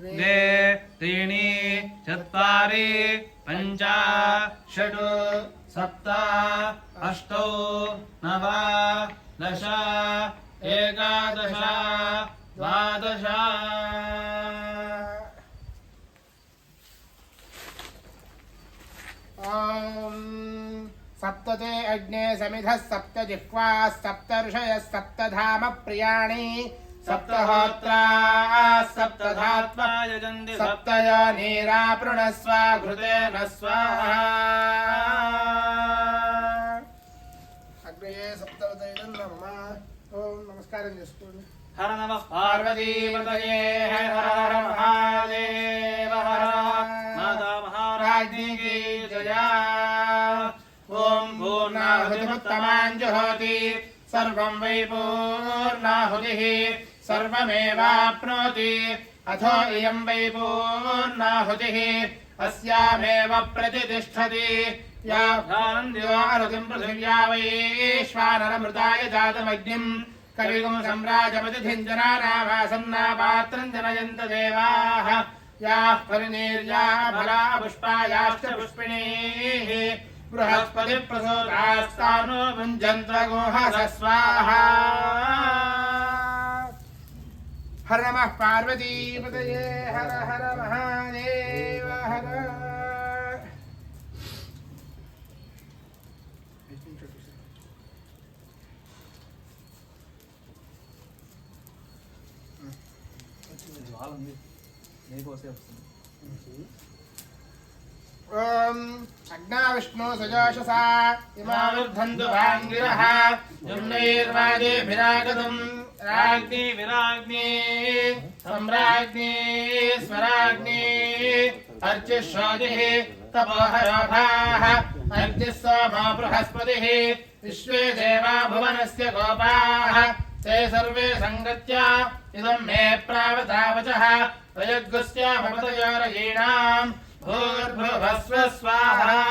द्वे त्रीणि चत्वारि पञ्च षट् सप्त अष्टौ नव दश एकादश द्वादश सप्तते अग्ने समिधः सप्त जिह्वाः सप्त ऋषयः सप्त धाम प्रियाणि सप्तहोत्राः सप्त धात्वा यजन्ति सप्तयोनीरा पृणस्व घृतेन स्वाहा अग्नये सप्तवतैनं नमः ओम नमस्कारं చేసుకోండి हर नमः पार्वतीपतये हर हर महादेव हर माता महाराज्ञी की जय ओम पूर्णाहुतिमुत्तमाञ्जुहोति सर्वं वै पूर्णाहुतिः सर्वमेवाप्नोति अथो इयं वै पूर्णाहुतिः अस्यामेव प्रतिष्ठति या आरुतिं पृथिव्या वैश्वानरमृताय जातमग्निम् कविगुं सम्राजपतिथिञ्जनानाभासन्नापात्रं जनयन्त देवाः याः परिनीर्याः फला पुष्पायाश्च पुष्पिणीः बृहस्पतिप्रसूतास्तानो भुञ्जन्त्वगोहस स्वाहा हर नमः पार्वतीपतये हर हर महादेव हर ओम अग्नाविष्णु सजोषसा इमावर्धन्तु भाङ्गिरः जुम्नैर्वाजेभिरागतम् राज्ञी विराज्ञी सम्राज्ञी स्वराज्ञी अर्चिष्योतिः तपोहरोधाः अर्चिः सोमो बृहस्पतिः विश्वे देवा भुवनस्य गोपाः ते सर्वे सङ्गत्य इदं मे प्रावतावचः प्रयग्गस्यामपतयोरयीणाम् भूर्भुवस्व स्वाहा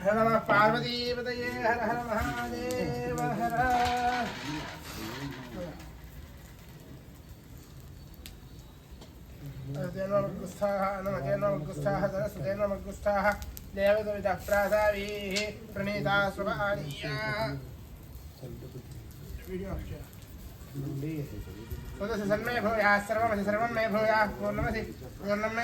हर नमः पार्वतीपतये हर हर महादेव हर नमस्तेनोगुस्थाः सरस्वतेनोगुस्थाः देवदविदः प्रासावीः प्रणीता स्वभानीया सन्मय भूयाः सर्वमसि सर्वं मे भूयाः पूर्णमसि पूर्णं मे